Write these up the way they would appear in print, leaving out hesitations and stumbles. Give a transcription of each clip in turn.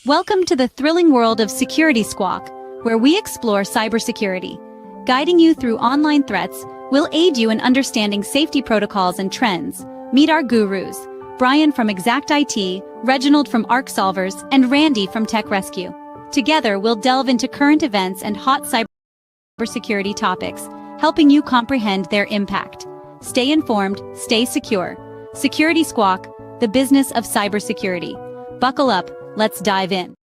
Welcome to the thrilling world of Security Squawk, where we explore cybersecurity. Guiding you through online threats, we'll aid you in understanding safety protocols and trends. Meet our gurus, Bryan from Exact IT, Reginald from Arc Solvers, and Randy from Tech Rescue. Together, we'll delve into current events and hot cybersecurity topics, helping you comprehend their impact. Stay informed, stay secure. Security Squawk, the business of cybersecurity. Buckle up. Let's dive in.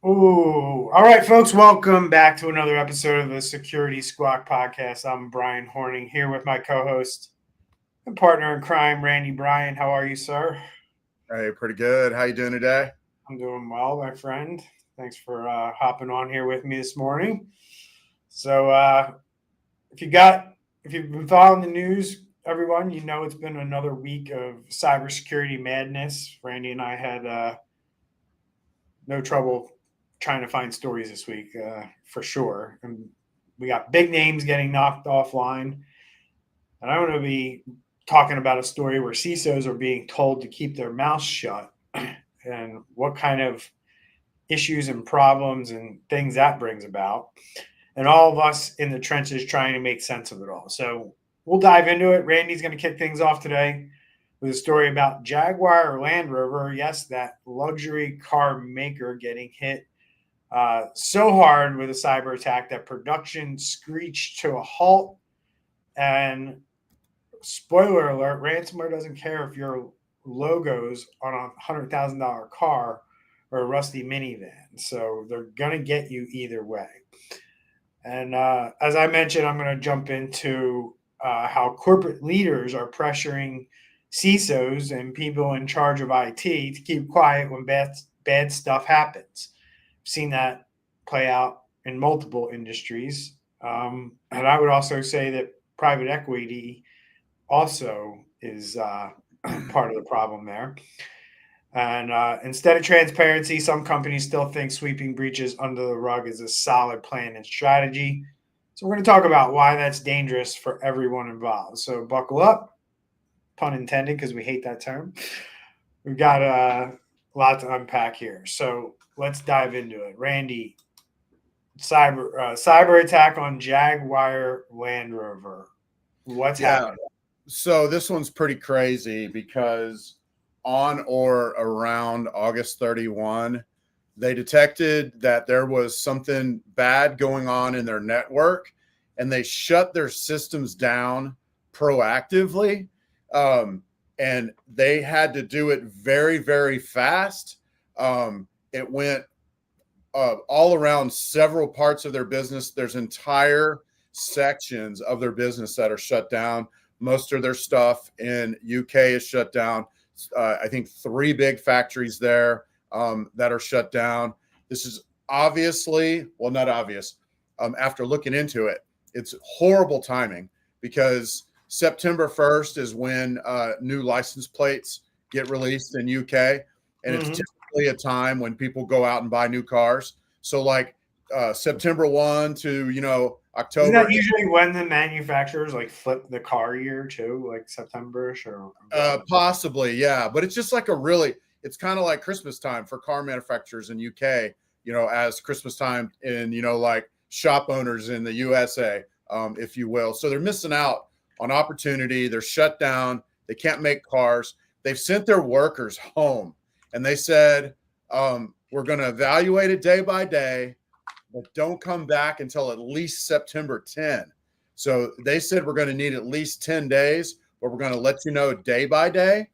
Ooh. All right, folks, welcome back to another episode of the Security Squawk podcast. I'm Bryan Hornung here with my co-host and partner in crime, Randy Bryan. How are you, sir? Hey, pretty good. How you doing today? I'm doing well, my friend. Thanks for hopping on here with me this morning. So if you've been following the news, everyone, you know it's been another week of cybersecurity madness. Randy and I had no trouble trying to find stories this week, for sure. And we got big names getting knocked offline. And I want to be talking about a story where CISOs are being told to keep their mouths shut and what kind of issues and problems and things that brings about. And all of us in the trenches trying to make sense of it all. So we'll dive into it. Randy's going to kick things off today with a story about Jaguar Land Rover. Yes, that luxury car maker getting hit so hard with a cyber attack that production screeched to a halt. And spoiler alert, ransomware doesn't care if your logo's on a $100,000 car or a rusty minivan. So they're going to get you either way. And as I mentioned, I'm going to jump into how corporate leaders are pressuring CISOs and people in charge of IT to keep quiet when bad stuff happens. I've seen that play out in multiple industries. And I would also say that private equity also is part of the problem there. And instead of transparency, some companies still think sweeping breaches under the rug is a solid plan and strategy. So we're going to talk about why that's dangerous for everyone involved. So buckle up, pun intended, because we hate that term. We've got a lot to unpack here. So let's dive into it. Randy, cyber attack on Jaguar Land Rover. What's happening? So this one's pretty crazy because on or around August 31, they detected that there was something bad going on in their network, and they shut their systems down proactively. And they had to do it very, very fast. It went all around several parts of their business. There's entire sections of their business that are shut down. Most of their stuff in UK is shut down. I think 3 big factories there that are shut down. This is obviously, well, not obvious. After looking into it, it's horrible timing because September 1st is when new license plates get released in UK. And it's typically a time when people go out and buy new cars. So like September 1 to, October. Isn't that usually when the manufacturers like flip the car year too, like September-ish or? Possibly, yeah. But it's just like it's kind of like Christmas time for car manufacturers in UK, as Christmas time in, like shop owners in the USA, if you will. So they're missing out on opportunity. They're shut down. They can't make cars. They've sent their workers home and they said, we're going to evaluate it day by day, but don't come back until at least September 10. So they said we're going to need at least 10 days, but we're going to let you know day by day.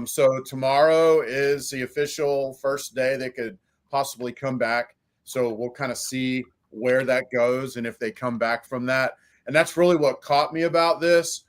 So tomorrow is the official first day they could possibly come back. So we'll kind of see where that goes and if they come back from that. And that's really what caught me about this.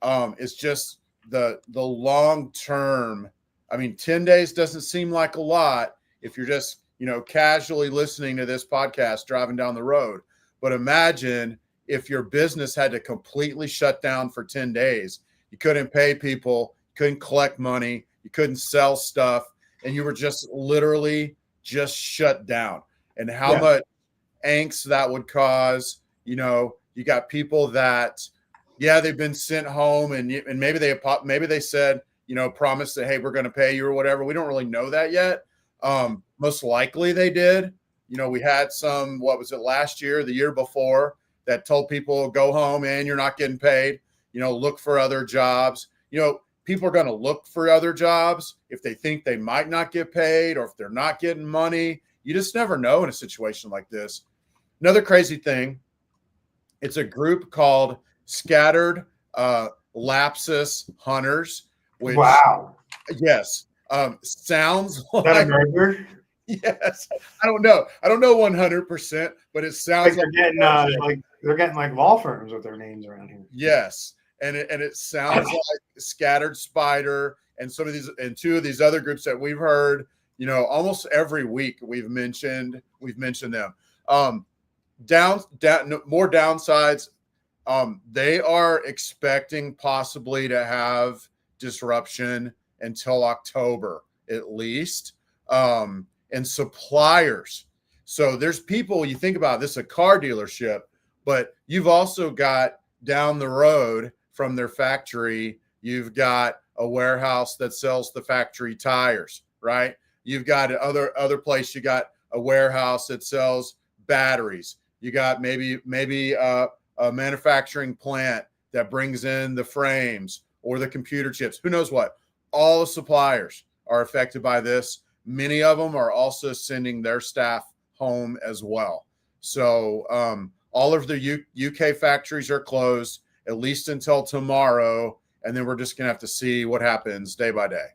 It's just the long term. I mean, 10 days doesn't seem like a lot if you're just casually listening to this podcast driving down the road. But imagine if your business had to completely shut down for 10 days. You couldn't pay people, couldn't collect money, you couldn't sell stuff, and you were just literally just shut down. And how much angst that would cause. You got people that, they've been sent home and maybe they said, promised that, hey, we're going to pay you or whatever. We don't really know that yet. Most likely they did. You know, we had some, what was it, last year, the year before, that told people go home and you're not getting paid, you know, look for other jobs. You know, people are going to look for other jobs if they think they might not get paid or if they're not getting money. You just never know in a situation like this. Another crazy thing, it's a group called Scattered Lapsus Hunters, which, wow, yes, sounds is that a like, murder? yes. I don't know 100%, but it sounds Like they're getting like law firms with their names around here. yes. And it sounds like Scattered Spider and some of these and two of these other groups that we've heard, you know, almost every week we've mentioned them. More downsides. They are expecting possibly to have disruption until October at least. And suppliers. So there's people, you think about this, a car dealership, but you've also got down the road from their factory, you've got a warehouse that sells the factory tires, right? You've got other place, you got a warehouse that sells batteries. You got maybe a manufacturing plant that brings in the frames or the computer chips. Who knows what? All the suppliers are affected by this. Many of them are also sending their staff home as well. So all of the UK factories are closed, at least until tomorrow. And then we're just going to have to see what happens day by day.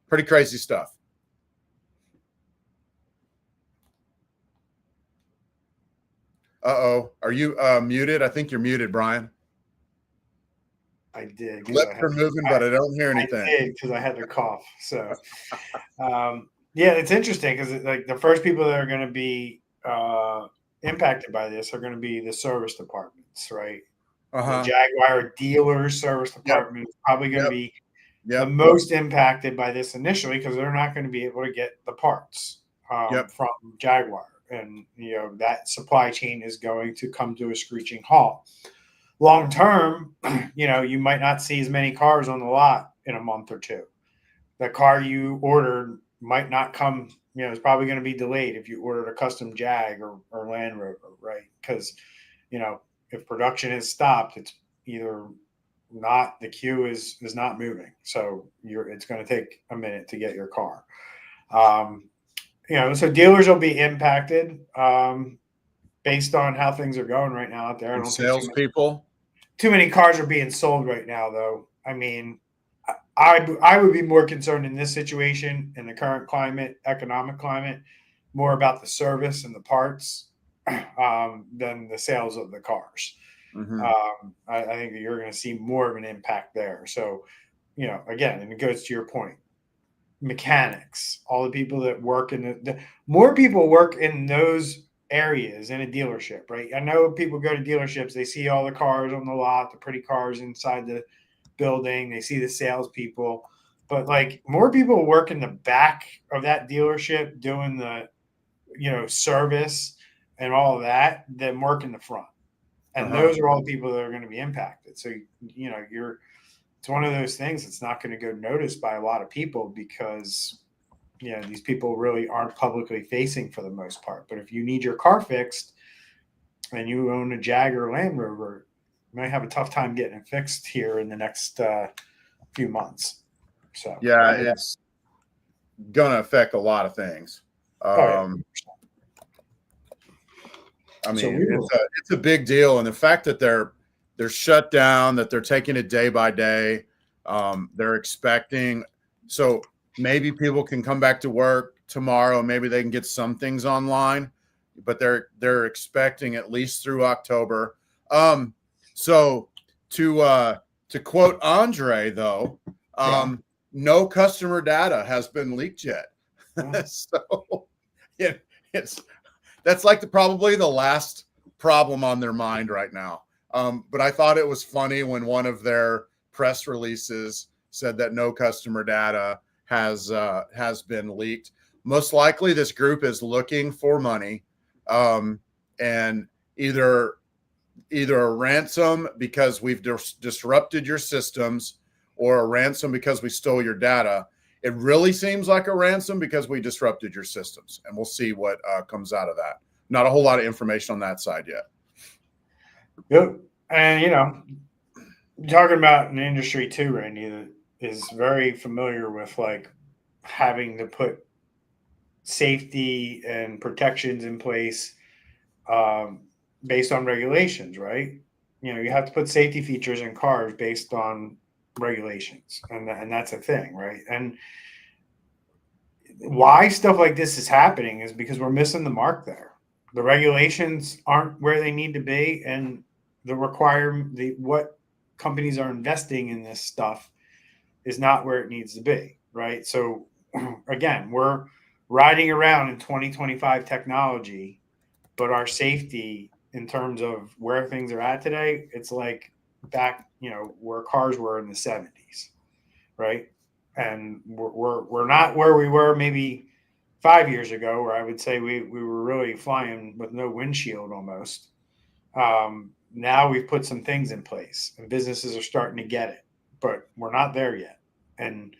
Pretty crazy stuff. Uh-oh. Are you muted? I think you're muted, Bryan. I did. Lips are moving, but I don't hear anything. I did because I had to cough. So, yeah, it's interesting because like the first people that are going to be impacted by this are going to be the service departments, right? The Jaguar dealers service department is probably going to be the most impacted by this initially because they're not going to be able to get the parts from Jaguar, and you know that supply chain is going to come to a screeching halt. Long term, you know, you might not see as many cars on the lot in a month or two. The car you ordered might not come, you know, it's probably going to be delayed if you ordered a custom Jag or Land Rover, right? Because, you know, if production is stopped, it's either not, the queue is not moving. So it's going to take a minute to get your car. You know, so dealers will be impacted based on how things are going right now out there. I don't salespeople. Too many cars are being sold right now, though. I mean, I would be more concerned in this situation, in the current climate, economic climate, more about the service and the parts than the sales of the cars. Mm-hmm. I think that you're going to see more of an impact there. So, you know, again, and it goes to your point, mechanics, all the people that work in more people work in those areas in a dealership, right? I know people go to dealerships, they see all the cars on the lot, the pretty cars inside the building, they see the salespeople, but like more people work in the back of that dealership doing the, you know, service and all of that than work in the front. And those are all the people that are going to be impacted. So, you know, it's one of those things that's not going to go noticed by a lot of people because, you know, these people really aren't publicly facing for the most part. But if you need your car fixed and you own a Jaguar Land Rover, you might have a tough time getting it fixed here in the next few months. So yeah, it's going to affect a lot of things. I mean, it's a big deal, and the fact that they're shut down, that they're taking it day by day, they're expecting. So maybe people can come back to work tomorrow. Maybe they can get some things online, but they're expecting at least through October. So to quote Andre, though, no customer data has been leaked yet. So that's like probably the last problem on their mind right now. But I thought it was funny when one of their press releases said that no customer data has been leaked. Most likely this group is looking for money, and either a ransom because we've disrupted your systems or a ransom because we stole your data. it really seems like a ransom because we disrupted your systems, and we'll see what comes out of that. Not a whole lot of information on that side yet. Yep. And, talking about an industry too, Randy, that is very familiar with like having to put safety and protections in place based on regulations, right? You have to put safety features in cars based on regulations, and that's a thing, right? And why stuff like this is happening is because we're missing the mark there. The regulations aren't where they need to be, and what companies are investing in this stuff is not where it needs to be, right? So again, we're riding around in 2025 technology, but our safety in terms of where things are at today, it's like back, where cars were in the 70s, right? And we're not where we were maybe 5 years ago, where I would say we were really flying with no windshield almost. Now we've put some things in place, and businesses are starting to get it, but we're not there yet. And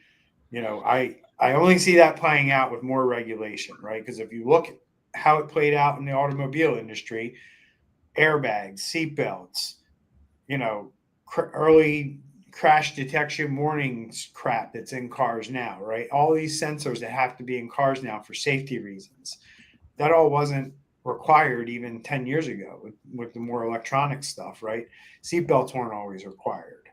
I only see that playing out with more regulation, right? Because if you look at how it played out in the automobile industry, airbags, seatbelts, early crash detection warnings crap that's in cars now, right? All these sensors that have to be in cars now for safety reasons. That all wasn't required even 10 years ago with the more electronic stuff, right? Seatbelts weren't always required.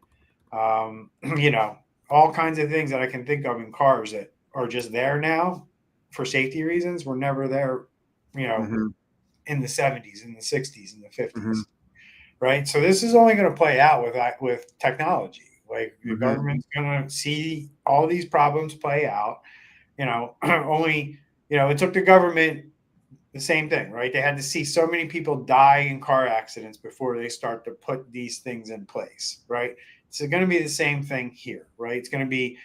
All kinds of things that I can think of in cars that are just there now for safety reasons were never there, in the 70s, in the 60s, in the 50s, right? So this is only going to play out with technology. Like the government's going to see all these problems play out. It took the government the same thing, right? They had to see so many people die in car accidents before they start to put these things in place, right? It's going to be the same thing here, right? It's going to be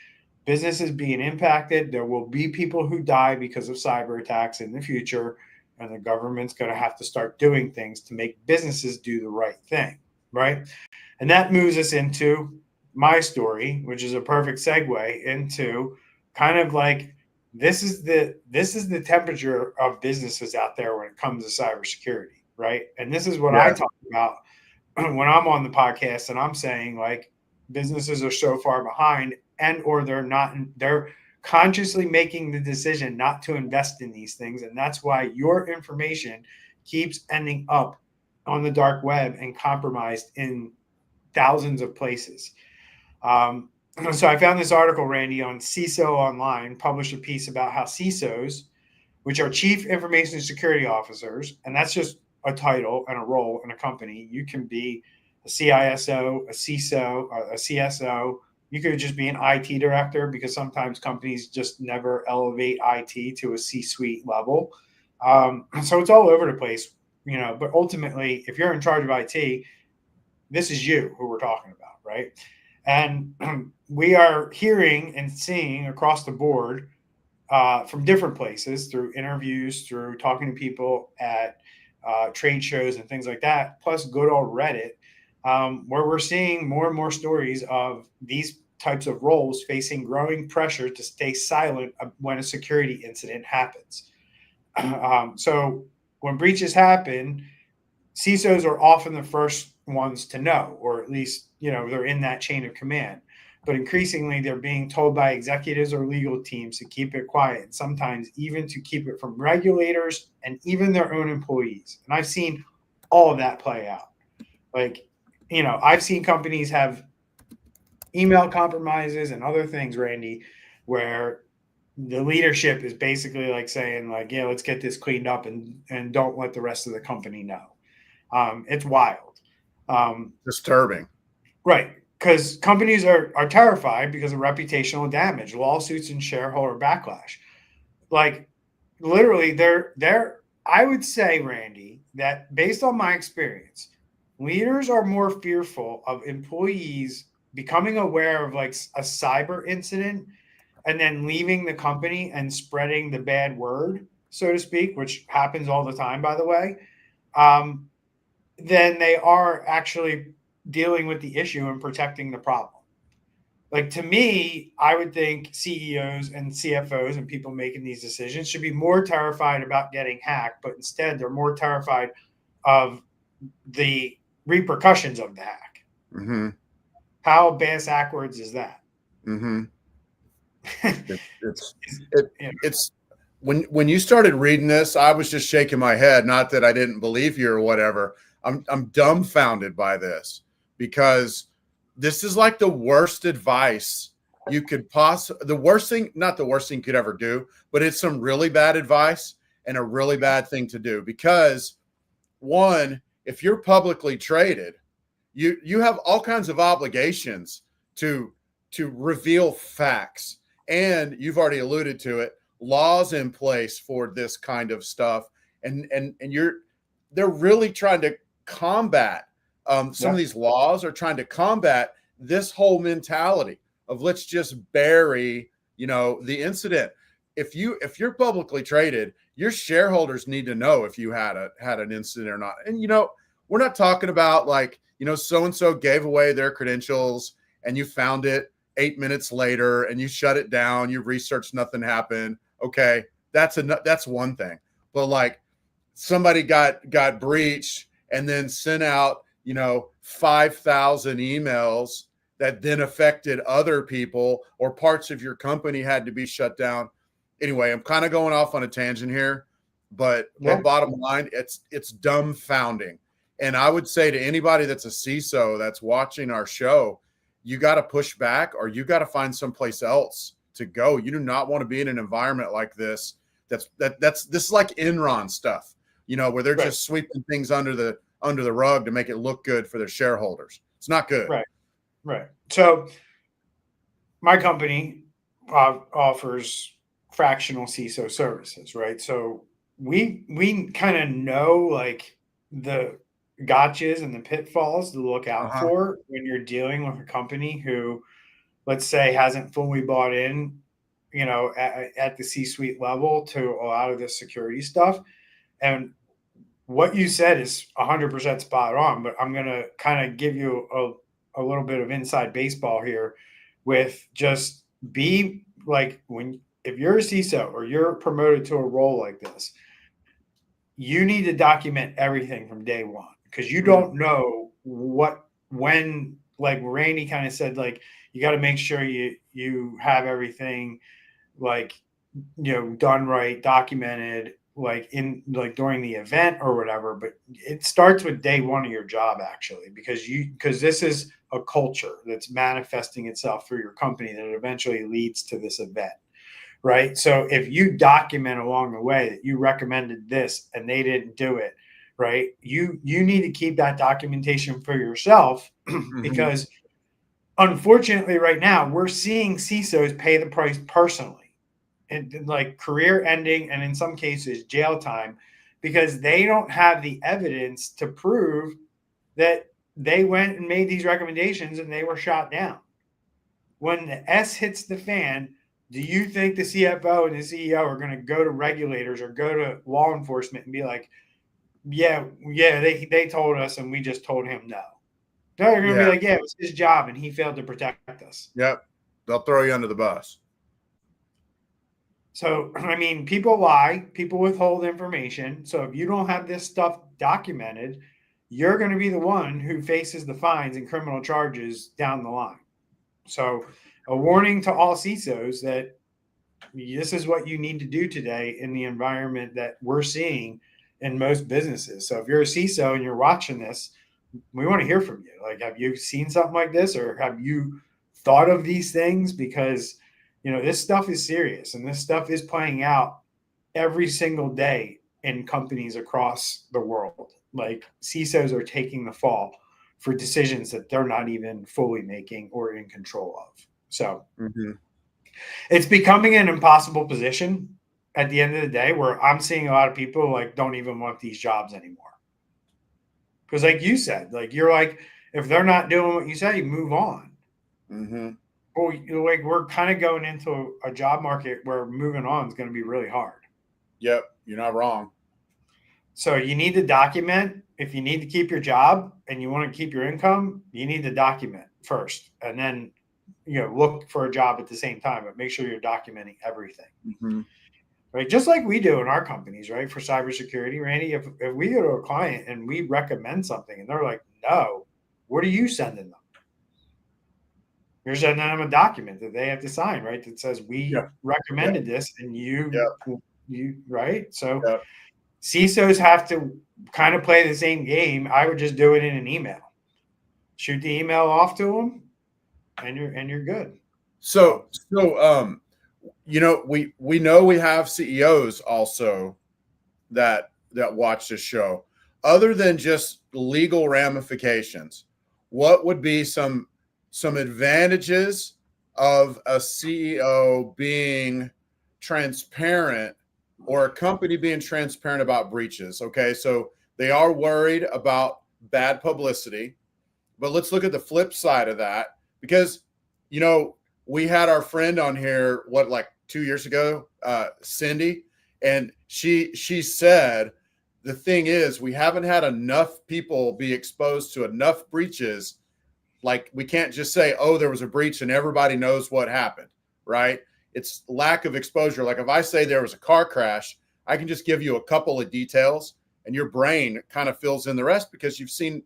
businesses being impacted. There will be people who die because of cyber attacks in the future, and the government's going to have to start doing things to make businesses do the right thing, right? And that moves us into my story, which is a perfect segue into kind of like this is the temperature of businesses out there when it comes to cybersecurity, right? And this is what I talk about when I'm on the podcast, and I'm saying like businesses are so far behind, and or they're consciously making the decision not to invest in these things, and that's why your information keeps ending up on the dark web and compromised in thousands of places. So I found this article, Randy, on CISO Online, published a piece about how CISOs, which are Chief Information Security Officers, and that's just a title and a role in a company. You can be a CISO, a CISO, a CSO. You could just be an IT director, because sometimes companies just never elevate IT to a C-suite level. So it's all over the place, but ultimately, if you're in charge of IT, this is you who we're talking about, right? And we are hearing and seeing across the board from different places, through interviews, through talking to people at trade shows and things like that, plus good old Reddit, where we're seeing more and more stories of these types of roles facing growing pressure to stay silent when a security incident happens. So when breaches happen, CISOs are often the first ones to know, or at least, they're in that chain of command. But increasingly, they're being told by executives or legal teams to keep it quiet, and sometimes even to keep it from regulators and even their own employees. And I've seen all of that play out. Like, I've seen companies have email compromises and other things, Randy, where the leadership is basically like saying like, yeah, let's get this cleaned up and don't let the rest of the company know. It's wild. Disturbing. Right. Because companies are terrified because of reputational damage, lawsuits, and shareholder backlash. Like literally I would say, Randy, that based on my experience, leaders are more fearful of employees becoming aware of like a cyber incident and then leaving the company and spreading the bad word, so to speak, which happens all the time, by the way, than they are actually dealing with the issue and protecting the problem. Like, to me, I would think CEOs and CFOs and people making these decisions should be more terrified about getting hacked, but instead they're more terrified of the repercussions of the hack. Mm-hmm. How bass-ackwards is that? Mm-hmm. It's when you started reading this, I was just shaking my head. Not that I didn't believe you or whatever. I'm dumbfounded by this, because this is like the worst advice you could the worst thing, not the worst thing you could ever do, but it's some really bad advice and a really bad thing to do. Because one, if you're publicly traded, you have all kinds of obligations to reveal facts. And you've already alluded to it, laws in place for this kind of stuff. And they're really trying to combat some of these laws are trying to combat this whole mentality of let's just bury, the incident. If you're publicly traded, your shareholders need to know if you had an incident or not. And we're not talking about like, so-and-so gave away their credentials and you found it 8 minutes later and you shut it down, you researched, nothing happened. Okay. That's one thing. But like somebody got breached and then sent out, 5,000 emails that then affected other people, or parts of your company had to be shut down. Anyway, I'm kind of going off on a tangent here, but bottom line, it's dumbfounding. And I would say to anybody that's a CISO that's watching our show, you got to push back, or you got to find someplace else to go. You do not want to be in an environment like this. This is like Enron stuff, where they're just sweeping things under the rug to make it look good for their shareholders. It's not good. Right. So my company offers fractional CISO services, right? So we kind of know like the gotchas and the pitfalls to look out for when you're dealing with a company who, let's say, hasn't fully bought in, at the C-suite level to a lot of the security stuff. And what you said is 100% spot on, but I'm going to kind of give you a little bit of inside baseball here with just be like, if you're a CISO or you're promoted to a role like this, you need to document everything from day one, because you don't know when, like Randy kind of said, like, you got to make sure you have everything like, done right, documented, like during the event or whatever. But it starts with day one of your job, actually, because this is a culture that's manifesting itself through your company that eventually leads to this event. Right. So if you document along the way that you recommended this and they didn't do it, right, you need to keep that documentation for yourself because unfortunately right now we're seeing CISOs pay the price personally, and like career ending, and in some cases jail time, because they don't have the evidence to prove that they went and made these recommendations and they were shot down. When the S hits the fan, do you think the CFO and the CEO are going to go to regulators or go to law enforcement and be like, yeah, they told us and we just told him no? No, they're going to be like, yeah, it was his job and he failed to protect us. Yep. They'll throw you under the bus. So, I mean, people lie, people withhold information. So if you don't have this stuff documented, you're going to be the one who faces the fines and criminal charges down the line. So a warning to all CISOs that this is what you need to do today in the environment that we're seeing in most businesses. So if you're a CISO and you're watching this, we want to hear from you. Like, have you seen something like this, or have you thought of these things? Because, this stuff is serious and this stuff is playing out every single day in companies across the world. Like, CISOs are taking the fall for decisions that they're not even fully making or in control of. So it's becoming an impossible position at the end of the day, where I'm seeing a lot of people like don't even want these jobs anymore. Because like you said, like, you're like, if they're not doing what you say, you move on. Well, like, we're kind of going into a job market where moving on is going to be really hard. Yep. You're not wrong. So you need to document. If you need to keep your job and you want to keep your income, you need to document first. And then look for a job at the same time, but make sure you're documenting everything. Mm-hmm. Right, just like we do in our companies, right? For cybersecurity, Randy, if we go to a client and we recommend something and they're like, no, what are you sending them? You're sending them a document that they have to sign, right? That says we recommended this, and you right. So CISOs have to kind of play the same game. I would just do it in an email, shoot the email off to them, and you're good. So we know we have CEOs also that watch this show. Other than just legal ramifications, what would be some advantages of a CEO being transparent, or a company being transparent about breaches? Okay, so they are worried about bad publicity, but let's look at the flip side of that, because we had our friend on here, like 2 years ago, Cindy, and she said, the thing is, we haven't had enough people be exposed to enough breaches. Like, we can't just say, oh, there was a breach and everybody knows what happened, right? It's lack of exposure. Like, if I say there was a car crash, I can just give you a couple of details and your brain kind of fills in the rest because you've seen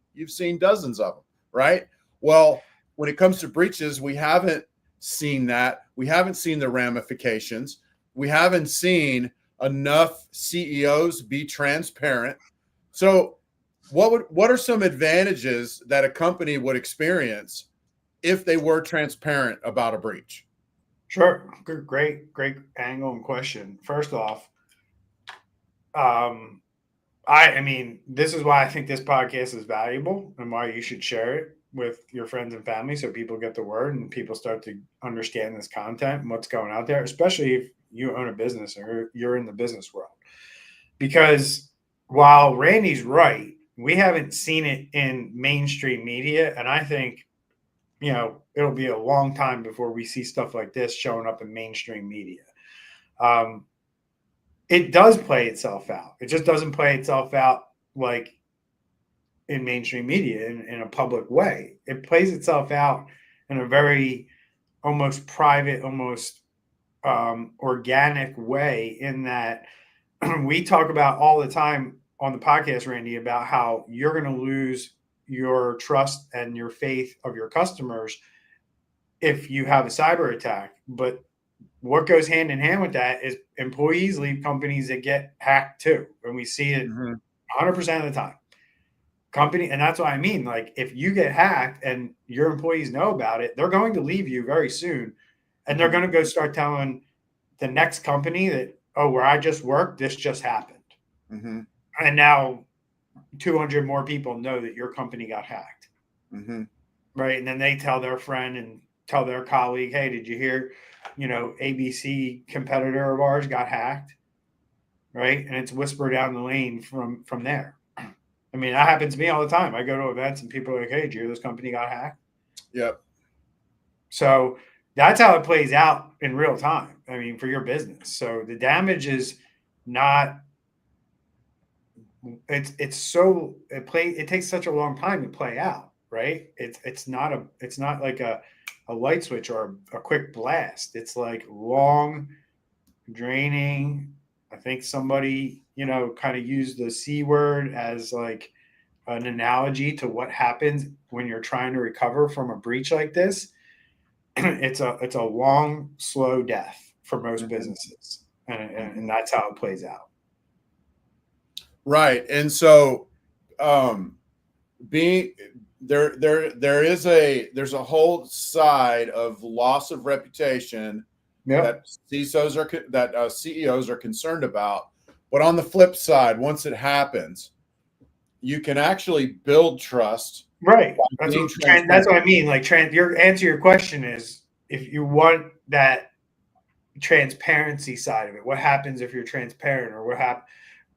dozens of them, right? Well, when it comes to breaches, we haven't seen that. We haven't seen the ramifications. We haven't seen enough CEOs be transparent. So what are some advantages that a company would experience if they were transparent about a breach? Sure. Good, great angle and question. First off, I mean, this is why I think this podcast is valuable and why you should share it with your friends and family so people get the word and people start to understand this content and what's going out there, especially if you own a business or you're in the business world. Because while Randy's right, we haven't seen it in mainstream media. And I think, it'll be a long time before we see stuff like this showing up in mainstream media. It does play itself out. It just doesn't play itself out like in mainstream media in a public way. It plays itself out in a very almost private, almost organic way, in that we talk about all the time on the podcast, Randy, about how you're going to lose your trust and your faith of your customers if you have a cyber attack. But what goes hand in hand with that is employees leave companies that get hacked too. And we see it 100% of the time. And that's what I mean. Like, if you get hacked and your employees know about it, they're going to leave you very soon. And they're going to go start telling the next company that, oh, where I just worked, this just happened. Mm-hmm. And now 200 more people know that your company got hacked. Mm-hmm. Right. And then they tell their friend and tell their colleague, hey, did you hear, ABC competitor of ours got hacked? Right. And it's whispered down the lane from there. I mean, that happens to me all the time. I go to events and people are like, hey, did you hear this company got hacked? Yep. So that's how it plays out in real time. I mean, for your business. So the damage is not, it takes such a long time to play out, right? It's not like a light switch or a quick blast. It's like long, draining. I think somebody, kind of used the C word as like an analogy to what happens when you're trying to recover from a breach like this. It's a long, slow death for most businesses, and that's how it plays out. Right, and so being there's a whole side of loss of reputation that CEOs are concerned about. But on the flip side, once it happens, you can actually build trust. Right. That's what I mean. Like, your answer to your question is, if you want that transparency side of it, what happens if you're transparent, or what happens?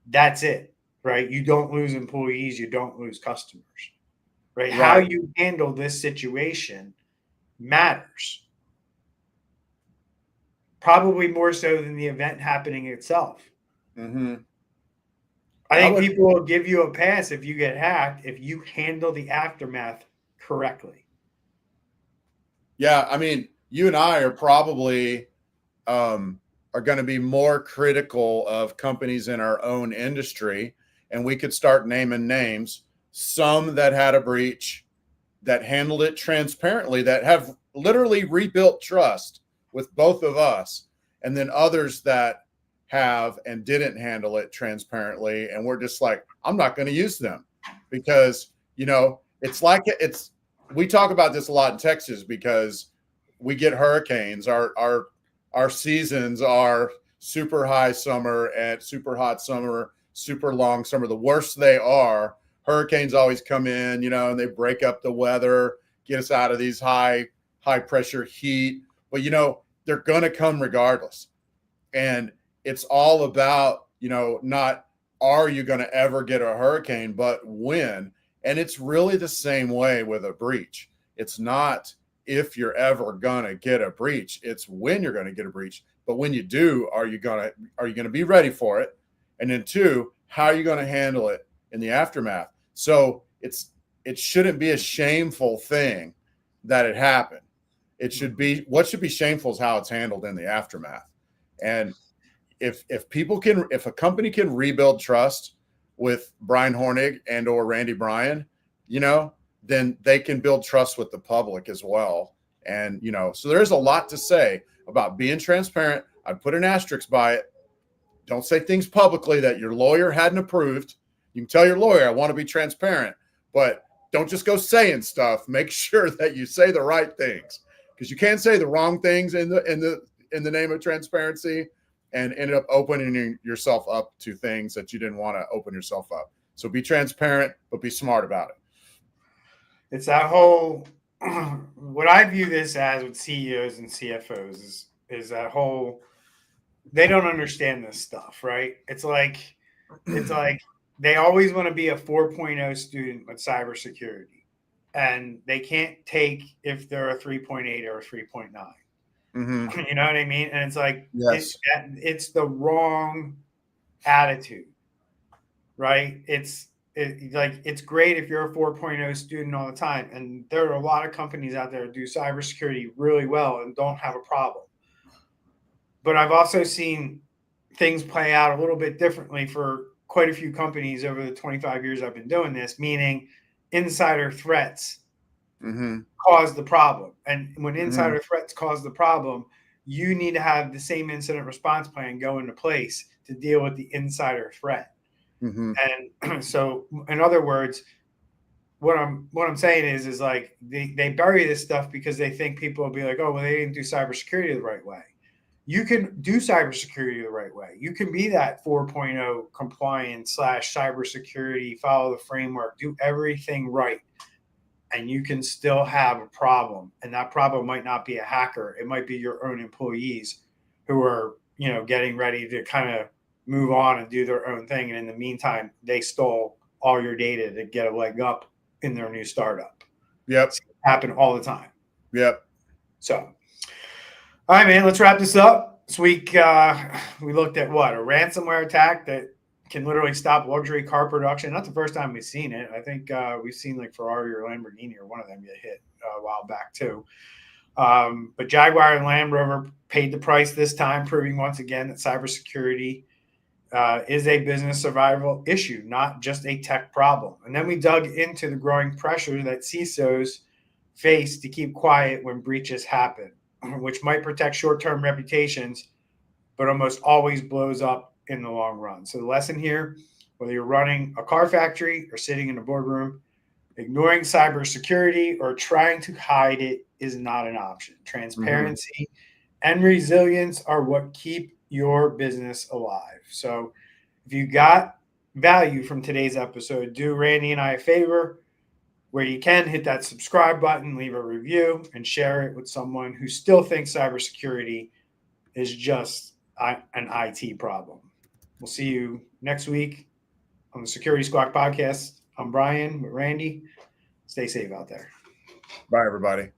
That's it, right? You don't lose employees. You don't lose customers, right? How you handle this situation matters. Probably more so than the event happening itself. Mm-hmm. I think people will give you a pass if you get hacked if you handle the aftermath correctly. Yeah, I mean, you and I are probably are going to be more critical of companies in our own industry, and we could start naming names. Some that had a breach, that handled it transparently, that have literally rebuilt trust with both of us, and then others that have and didn't handle it transparently, and we're just like, I'm not going to use them because it's like we talk about this a lot in Texas because we get hurricanes. Our seasons are super high summer and super hot summer, super long summer. The worse they are, hurricanes always come in, and they break up the weather, get us out of these high pressure heat. But they're going to come regardless. And it's all about, not are you going to ever get a hurricane, but when. And it's really the same way with a breach. It's not if you're ever going to get a breach, it's when you're going to get a breach. But when you do, are you going to be ready for it? And then 2, how are you going to handle it in the aftermath? So it shouldn't be a shameful thing that it happened. It should be, what should be shameful is how it's handled in the aftermath. And if a company can rebuild trust with Bryan Hornung and or Randy Bryan, then they can build trust with the public as well. And, so there's a lot to say about being transparent. I'd put an asterisk by it. Don't say things publicly that your lawyer hadn't approved. You can tell your lawyer, I want to be transparent, but don't just go saying stuff. Make sure that you say the right things, because you can't say the wrong things in the name of transparency and end up opening yourself up to things that you didn't want to open yourself up. So be transparent, but be smart about it. It's that whole, what I view this as with CEOs and CFOs is that whole, they don't understand this stuff, right? It's like they always want to be a 4.0 student with cybersecurity, and they can't take if they're a 3.8 or a 3.9. Mm-hmm. You know what I mean? And it's like, yes, it's the wrong attitude, right? It's great if you're a 4.0 student all the time. And there are a lot of companies out there that do cybersecurity really well and don't have a problem. But I've also seen things play out a little bit differently for quite a few companies over the 25 years I've been doing this, meaning insider threats cause the problem. And when insider threats cause the problem, you need to have the same incident response plan go into place to deal with the insider threat. And so, in other words, what I'm saying is like they bury this stuff because they think people will be like, oh, well, they didn't do cybersecurity the right way. You can do cybersecurity the right way. You can be that 4.0 compliant / cybersecurity, follow the framework, do everything right. And you can still have a problem. And that problem might not be a hacker. It might be your own employees who are, getting ready to kind of move on and do their own thing. And in the meantime, they stole all your data to get a leg up in their new startup. Yep. It's happen all the time. Yep. So, all right, man, let's wrap this up. This week, we looked at a ransomware attack that can literally stop luxury car production. Not the first time we've seen it. I think we've seen like Ferrari or Lamborghini or one of them get hit a while back too. But Jaguar and Land Rover paid the price this time, proving once again that cybersecurity is a business survival issue, not just a tech problem. And then we dug into the growing pressure that CISOs face to keep quiet when breaches happen, which might protect short-term reputations, but almost always blows up in the long run. So the lesson here, whether you're running a car factory or sitting in a boardroom, ignoring cybersecurity or trying to hide it is not an option. Transparency and resilience are what keep your business alive. So if you got value from today's episode, do Randy and I a favor. Where you can, hit that subscribe button, leave a review, and share it with someone who still thinks cybersecurity is just an IT problem. We'll see you next week on the Security Squawk podcast. I'm Bryan with Randy. Stay safe out there. Bye, everybody.